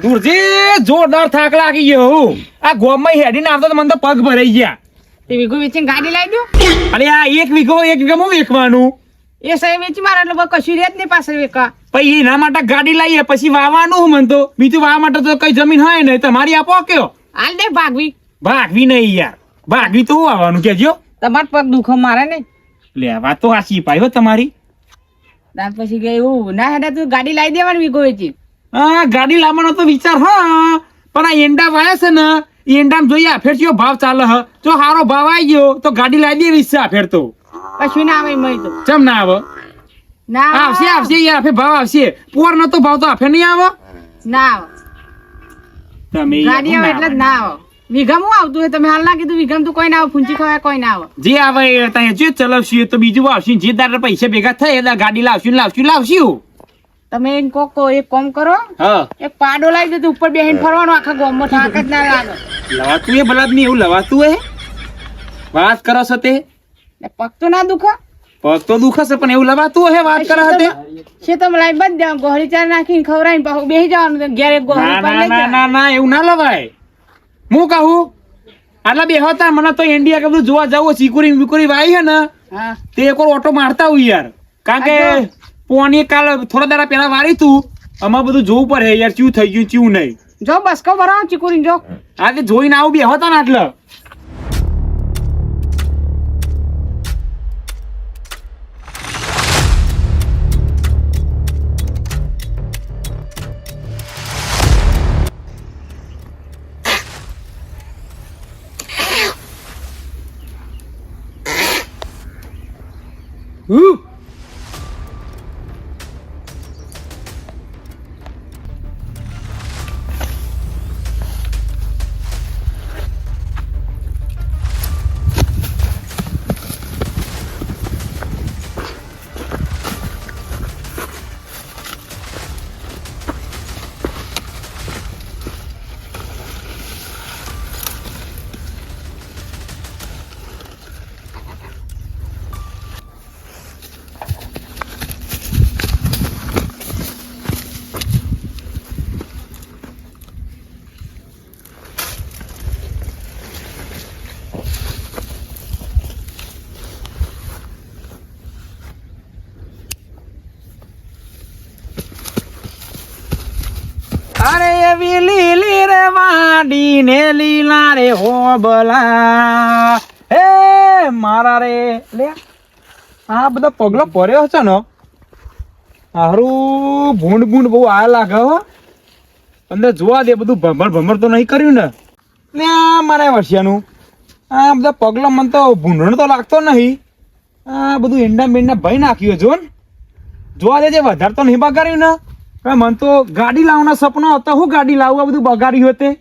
દુરજી જોરદાર થાક લાગી ગયો. આ ગોમમાં હેડીને આવતો તો મને તો પગ ભરાઈ ગયા. તે વીઘો વેચીને ગાડી લાવી દો. અરે આ એક વીઘામાં વેચવાનું. એ સહી વેચી મારે એટલે કશું રહે જ નહીં પાછળ વેકા. પછી એના માટે ગાડી લાવીએ પછી વાવવાનું મને તો બીજું વાવવા માટે તો કઈ જમીન હોય નહીં. તમારી આપો કયો હાલ દે ભાગવી. ભાગવી નહીં યાર, ભાગવી તો આવવાનું કેજો. તમાર પગ દુખો મારે નહીં. લે વાત તો આછી પાઈ હો તમારી. ત્યાર પછી ગઈ એવું ના હેડા તું ગાડી લાવી દેવાની વીઘો વેચી. હા ગાડી લાવવાનો તો વિચાર હા, પણ આ એંડા વાયા છે ને એંડામાં જોઈએ આફેર કયો ભાવ ચાલે હ. જો સારો ભાવ આવી ગયો તો ગાડી લાવી દેવી છે આફેર તો. કશું ના આવે મય તો. ચમ ના આવે? ના આવશે આવશે યાર, આફે ભાવ આવશે. પોર નો તો ભાવ તો આફે નહીં આવે. ના આવે. તમે ગાડી આવે એટલે જ ના આવે. વીઘામાં આવતું હોય તમે હાલ ના કીધું વીઘામાં તો કોઈ ના આવે, ફૂંચી ખવાય કોઈ ના આવે. જે આવે એ ત્યાં જે ચલાવશું તો બીજું આવશે. જે તારા પૈસા ભેગા થાય એટલે ગાડી લાવશું. તમે એક કામ કરો, હા એક પાડો લાવી દેજો ઉપર બેહીને ફરવાનો આખા ગામમાં થાક જ ના લાગે. લવાતું એ બલાદ નહીં, એવું લવાતું એ વાત કરો છો તે. ને પગ તો ના દુખે. પગ તો દુખશે પણ એવું લવાતું હે વાત કરો તે. છે તો લાઈ બંધ દેવા ગોહળી ચાર નાખીને ખવરાઈને પાછું બેસી જવાનું ઘેર એક ગોહળી પર લઈ જવાનું. ના એવું ના લવાય. હું કહું આટલા બે હતા મને તો ઇન્ડિયા કે બધું જોવા જવું. ચીકુરી વાઈ હે ને હા તે એક ઓટો મારતા હોય યાર, કારણ કે પોણી કાલ થોડા દાડા પહેલા વારી તું. આમાં બધું જોવું પડે યાર, ચીવું થઈ ગયું ચીવું નહીં. જો બસકો ભરાવો ચીકુરી જો. આ તે જોઈને આવું બે હતા ને એટલે. અરે એવી લીલી રે વાડી ને લીલા રે હોબલા હે મારા રે. લે આ બધા પગલો પડ્યો છે ને હારું ભૂંડ બહુ આ લાગે હો. અંદર જોવા દે બધું ભમર તો નહીં કર્યું ને. લે મારા વર્ષિયાનું આ બધા પગલો મને તો ભૂંડણ તો લાગતો નહીં. આ બધું એંડા બેંડા ભાઈ નાખ્યું જો ને. જોવા દેજે વધારે તો નહીં બગાડ્યું ને. મને તો ગાડી લાવવાનો સપનો હતો. હું ગાડી લાવું આ બધું બગાડ્યું હતું.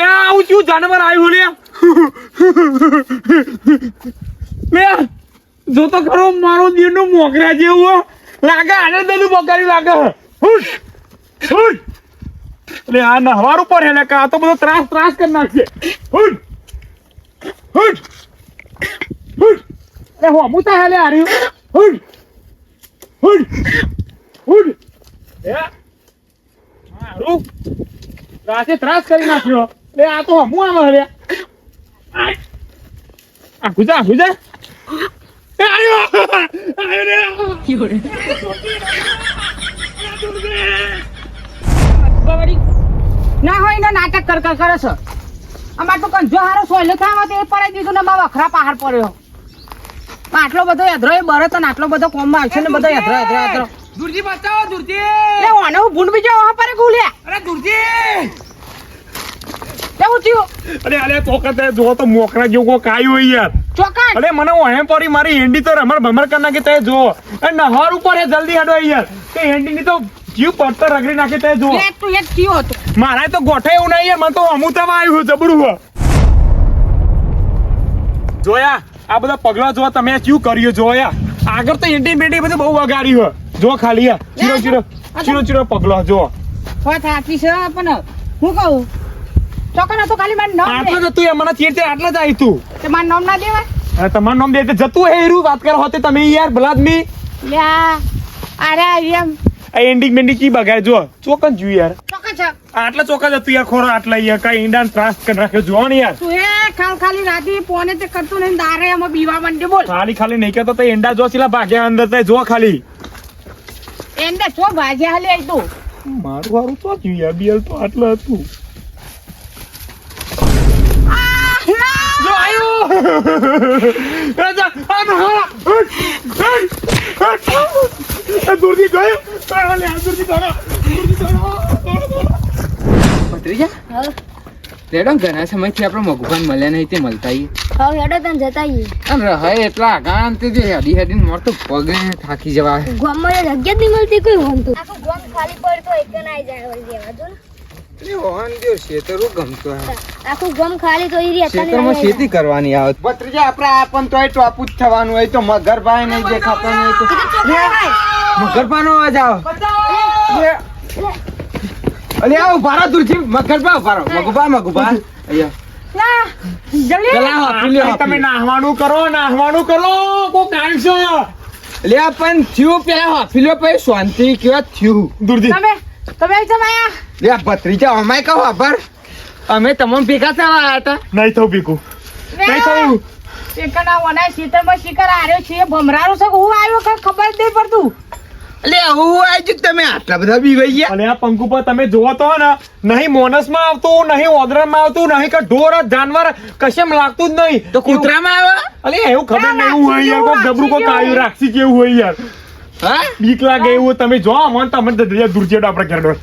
આવું શું જાનવર આવ્યું લે જો તો ખરો મારો દીર નું મોકરા જેવું લાગે. આને બધું બગાડ્યું લાગે. એટલે આ નહવાર ઉપર હે આ તો બધો ત્રાસ કરી નાખશે. હું તા હેલે હાર્યું ત્રાસ કરી નાખ્યો. આ તો હમું આવે હવે ગુજા ના હોય ને નાટક કરે છે. અમાર તો કંજો હારો સોયલો થાય તો એ પડાઈ દીધું ને મારા વખરા પહાડ પડ્યો. આટલો બધો યાદરો એ બરે તો આટલો બધો કોમમાં આવશે ને બધો યાદરો. દુરજી બચાવો દુરજી. એ ઓને હું ભૂંડ બીજો વહા પરે ગુલ્યા. અરે દુરજી કેવું થયું? અરે તો કતે જો તો મોકરા જેવું કો કાયું હોય યાર. ચોકન અરે મને ઓહે પડી મારી હેન્ડી તો રમર ભમર કરી નાખી તે જો. એ નહર ઉપર એ જલ્દી હેડો યાર. તે હેન્ડી ની તો જીવ પડતો રગડી નાખી તે જો. એક તું એક થયો હતો. મારા તો ગોઠે એવું નહીં યાર. મને તો અમુતામાં આવ્યું જબરું હો. જોયા આ બધા પગલા જો તમે શું કર્યું જોયા. આગળ તો હેન્ડી બેન્ડી બધું બહુ વગાડ્યું હો. જો ખાલી ચીરો પગલો જો. હોય થાકી છે પણ હું કહું ચોકન તો ખાલી મારું નામ આટલો જ તું મને ચીર આટલા જ આવી તું. તે મારું નામ ના દેવાય. તમારું નામ દે જતું હે એરું વાત કરો હોતે તમે યાર બલાદમી. લ્યા અરે એમ આ એન્ડિંગ બેન્ડિંગ કી બગાડ જો ચોકન જોયું યાર ચોક્કસ છે આટલા ચોક્કસ હતું યાર ખોરો આટલા યાર કઈ ઈંડાને ત્રાસ કરી નાખ્યો જો ને યાર તું એ ખાલી રાતી પોને તે કરતું નહીં દારે એમાં બીવા માંડે બોલ ખાલી નહીં કહેતો તો એંડા જો છેલા ભાગ્યા અંદર તો જો ખાલી એને ચો ભાજ્યા હાલે આઈ તું મારું હારું તો થયું યાર બિયલ તો આટલું હતું જો આયો રાજા આ મહારા દૂરથી ગયો લે દૂરથી ગયો ભત્રીજા હા રેડો ઘણા સમયથી આપણે મગુભાન મળ્યા નહીં તે મળતા આવીએ. હા હેડો તને જતા આવીએ અને રહે એટલા આગાંતે જે હેડી મોર તો પગે થાકી જવા ગામમાં જગ્યા જ નહીં મળતી કોઈ હોતું આખું ગામ ખાલી પડતો એક ના આવી જાય વળી દેવા જો ને ઓહન જો શેતરું ગમતો હે આખું ગામ ખાલી તો ઈ રહેતા શેતરમાં ખેતી કરવાની આવે ભત્રીજા આપણે આ પણ તોય ટોપુ જ થવાનું હોય તો મગરભાઈ નહીં દેખાતો નહીં તો મગરભાનો અવાજ આવે અલે આવ ભારત દુરજી મગરભા ભારો મગુભા અહીંયા તમે નાહવાનું કરો કોઈ કાઢશો લે પણ થયું પેલા હોફીલો પછી શાંતિ કેવા થયું દૂરથી તમે તમે લે ભત્રીજા અમાય કહો ખબર અમે તમને ભેગા થવા આવ્યા હતા નહીં થયું પીકું નહીં થયું એકના વના શીતળમાં શિકાર આર્યો છે ભમરારો છે હું આવ્યો કઈ ખબર જ નહીં પડતું લે હું આજ તમે આટલા બધા બીવાઈ ગયા અને આ પંકુ પર તમે જોવો તો ને નહીં મોનસમાં આવતું નહીં ઓદરામાં આવતું નહીં કે ઢોર જાનવર કશેમ લાગતું જ નહીં તો કૂતરામાં આવે અલે એવું ખબર નહીં એવું હોય યાર કોઈ જબરું કોઈ કાયું રાખસી કેવું હોય યાર હા બીક લાગે એવું તમે જો અમન તમને દુરચેડો આપણે ઘરડો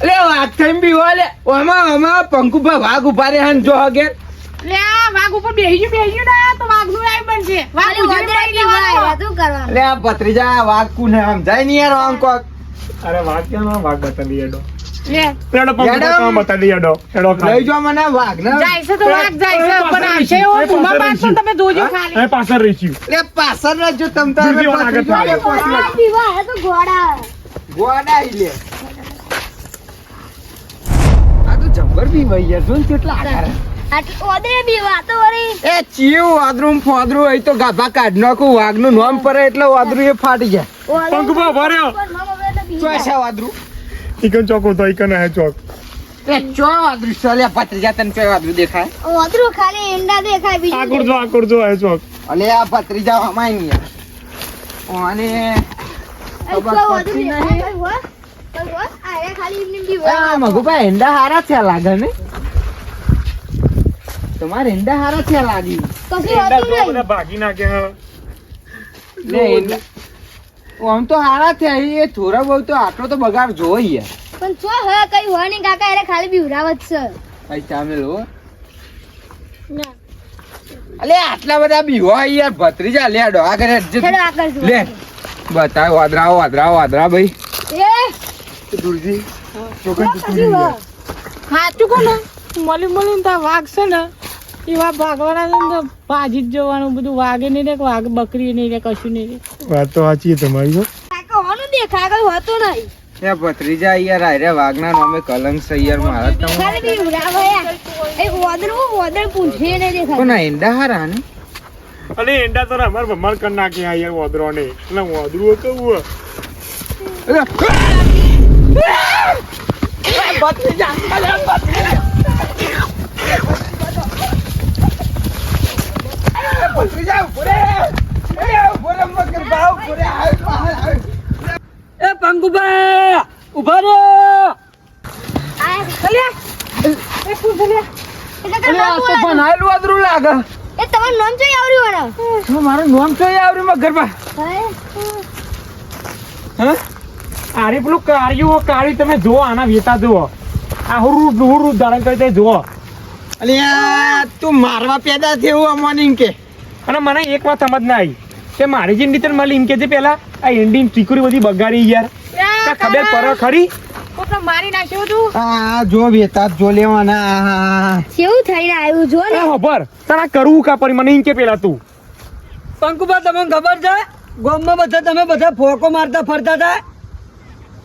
લે વાત થઈ બીવા લે ઓમાં પંકુભા વાઘ ઉભા રે હન જો હગે લે આ વાઘ ઉપર બેહી ગયું ને તો વાઘનું આઈ બનશે વાઘ ઉજળી આવ્યા તું કરવા લે આ ભત્રીજા વાઘ કુને સમજાય નહીં યાર આમ કોક અરે વાત ક્યાં વાઘ બતાવી એડો લે એડો પંકુ કામ બતાવી એડો લઈ જો મને વાઘ ને જાય છે તો વાઘ જાય છે પણ આવશે એવો ધુમા પાડશો ને તમે જોજો ખાલી એ પાછળ રહી છું લે પાછળ જો તમ તારે બીજો આગળ થાય. પીવા હે તો ઘોડા ગોડા લે આ તો જબ્બર બી વઈ યાર જોન કેટલા આકાર આટલું ઓદરે પીવા તો વળી એ ચીવ વાદરું ફોદરું હોય તો ગાભા કાઢ નાખું વાઘનું નામ પડે એટલે વાદરું એ ફાટી જાય પંકુભા ભર્યો ચોસા વાદરું ઈકન ચોક હતો ઈકન હે ચોક એ ચો વાદરું ચાલે ભત્રીજા તને ચો વાદરું દેખાય ઓદરું ખાલી ઈંડા દેખાય બીજું આકુર જો હે ચોક અલે આ ભત્રીજા હમાય નહીં યાર ઓને ખબર પડતી નહીં આ મગુભાઈ ઈંડા હારા થયા લાગે ને તમારે ઈંડા હારા થયા લાગી બધા ભાગી નાખે હે લે ઈંડા આમ તો હારા થયા એ થોડા બહુ તો આટલો તો બગાડ જોવો યાર પણ છો હે કઈ હોય નહીં કાકા એને ખાલી બીવરાવત છે ભાઈ ચામે લો ના અલે આટલા બધા બીવો યાર ભત્રીજા લે ડો આગળ હેડો આગળ જો લે બતાવ વાદરા ભાઈ એ દુરજી સાચું કોને મળી તો વાઘ છે ને એવા ભાગવાના છે ને ભાજી જ જોવાનું બધું વાઘે નહીં રે વાઘ બકરી નહીં રે કશું નહીં રે વાત તો સાચી તમારી હો કાકા હોનું દેખાય કઈ હોતું નહીં એ ભત્રીજા યાર આરે વાઘના નામે કલંક છે યાર મારા તો ખાલી બીવરાવ એ ઓદર પૂંછે ને દેખાય કોના ઈંડા હારા ને અને એંડા તો અમાર ભમણ કરી નાખે આ યાર ઓદરો ને એટલે ઓદરું હતું એ પંકુભાઈ ઉભા રો આ ચાલ્યા એ પૂછ લે એટલે કે નામ બોલાય બનાયેલું વાદરું લાગે એ તમારું નામ જોઈ આવ્યું ને મારું નામ તો આવડ્યું માં ગરબા હા આરે પેલું કાળી તમે જુઓ આના વેતા જુઓ આ હુરુ ધારણ કરી જુઓ અલ્યા તું મારવા પેદા થયો અમોની કે અને મને એક વાત સમજ ના આવી કે મારી જે ઈંડી મને એમ કે છે પેલા આ ઈંડી ચીકુરી બધી બગાડી યાર કાંઈ ખબર પર ખરી કોકને મારી નાખ્યું તું આ જો વેતા જો લેવાના કેવું થઈને આવ્યું જો ને ખબર તારા કરવું કા પડી મને એમ કે પેલા તું પંકુભા તમને ખબર છે ગામમાં બધા તમે બધા ફોકો મારતા ફરતા હતા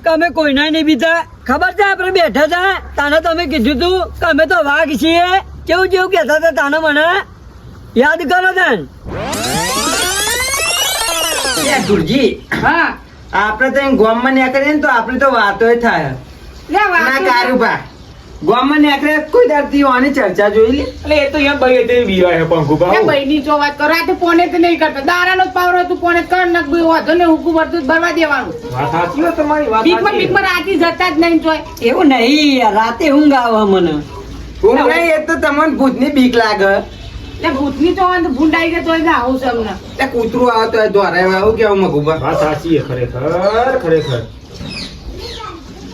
કે અમે કોઈના નહીં બીતા ખબર છે આપણે બેઠા હતા તાને તમે કીધું તું કે અમે તો વાઘ છીએ કેવું જેવું કહેતા હતા તાને મને યાદ કરો તને દુરજી હા આપણે તો ગોમમાં નીકળીએ ને તો આપણી તો વાતો થાય લે ના વાત કારુભા ગોમમાં નીકળે કોઈ દાડતી આની ચર્ચા જોઈ લે એટલે એ તો અહીંયા ભાઈ તે બીવાય પંખુભા લે બઈની જો વાત કરો આ તો પોને તો નહીં કરતો દારાનો જ પાવર હતું પોને કર નક બી વાંધો ને હુકુ ભરતું ભરવા દેવાનું વાત સાચી હો તમારી વાત બીકમાં રાતી જતા જ નહીં જોય એવું નહીં યાર, રાતે ઊંઘ આવે મને. ઊંઘ નહીં એ તો તમને ભૂતની બીક લાગે લે ભૂતની તો વાંધો ભૂંડાઈ ગયો તોય ના આવું છે હમણાં તે કૂતરું આવે તો દોરાય આવું કેવું મગુભા વાત સાચી છે ખરેખર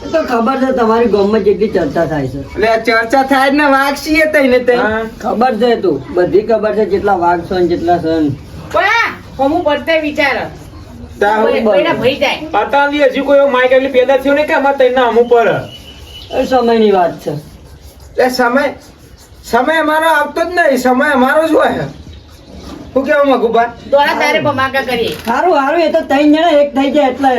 એ તો ખબર છે તમારી ગામમાં જેટલી ચર્ચા થાય છે. એટલે આ ચર્ચા થાય જ ને વાઘ છીએ તઈને તઈ હા. ખબર છે તું, બધી ખબર છે જેટલા વાઘ છે ને જેટલા છે ને. પણ હું પડતે વિચાર તાવ બઈના ભઈ જાય પતાંદી હજી કોઈ માઈક એટલી પેદા થયો ને કે અમારે તૈના અમુક પર એ સમયની વાત છે. એટલે સમય અમારો આવતો જ નહીં, સમય અમારો જ હોય શું કેવું મગુભા દોડા તારે ભમાકા કરીએ સારું સારું, એ તો ત્રણ જણા એક થઈ જાય એટલે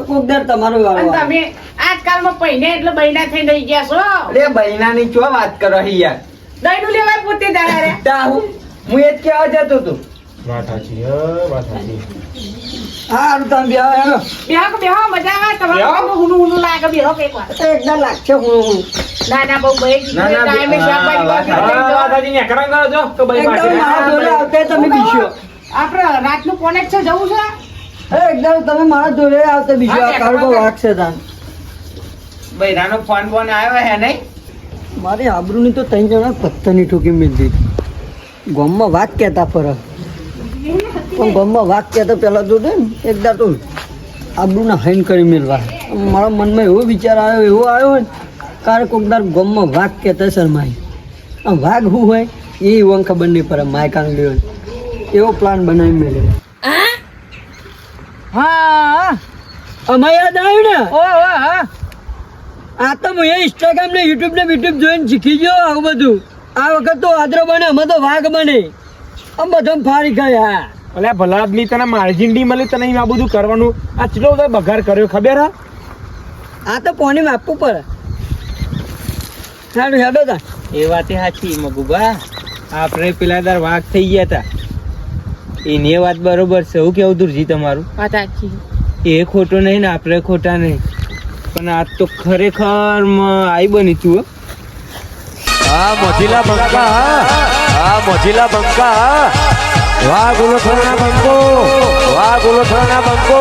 કોક દર તમારો વારો અને આવે. તમે આજકાલમાં પૈને એટલે બૈના થઈને રહી ગયા છો અરે બૈનાની ચો વાત કરો હી યાર દઈનું લેવાય પોતે દાડા રે તાહુ હું એ જ કહેવા જતો હતો વાત સાચી વાત સાચી સારું તમે બે હેલો. બેહો મજા આવે બેહો. તમારે હુનું હુનું લાગે બેહો કઈક વાર એકદમ લાગશે હું ના ના બહુ ભાઈ ના, ના, ટાઈમે હા, શાકભાજી વાત વાગી વાત સાચી ને કરા કરો જો તો ભાઈ એકદમ મારા જોડે આવતા તમે બીજો. આપણે રાતનું કોનેક્ટ છે જવું છે એકદમ તમે મારા જોડે આવતા બીજો. હા, આ કાળકો વાઘ છે તાન. બૈરાનો ફોન બોન આવ્યો હે નહીં મારી આબરૂની તો ત્રણ જણા પથ્થરની ઠોકી મિલતી. ગામમાં વાત કહેતા ફરક પણ ગામમાં વાત કહેતા પેલા તો ને એકદા તો આબરૂના હૈન કરી મેળવા. મારા મનમાં એવો વિચાર આવ્યો એવો આવ્યો ને કારણ કોકદાર ગામમાં વાઘ કહેતા શરમાય. આ વાઘ શું હોય એ એવું ખબર નહીં પડે માય કાંગલી હોય એવો પ્લાન બનાવી મેળવ્યો. હા અમે યાદ આવ્યું ને ઓ હા આ તો હું ઇન્સ્ટાગ્રામ ને યુટ્યુબ ને યુટ્યુબ જોઈને શીખી ગયો આવું બધું. આ વખત તો આદરો બને અમે તો વાઘ બને આમ બધા ફારી ગયા. અલ્યા ભલા આદમી તને માર્જિન મળી તને આ બધું કરવાનું આ ચલો બધો બગાડ કર્યો ખબર હા આ તો પાણી આપવું પડે. સારું હેડો તા. એ વાત સાચી મગુભા આપણે પેલા દાર વાઘ થઈ ગયા હતા એની વાત બરોબર છે હું કેવું દુરજી તમારું વાત સાચી એ ખોટો નહીં ને આપણે ખોટા નહીં પણ આ તો ખરેખર આઈ બની તું મોજીલા બંકા વાહ ગુલો બંકો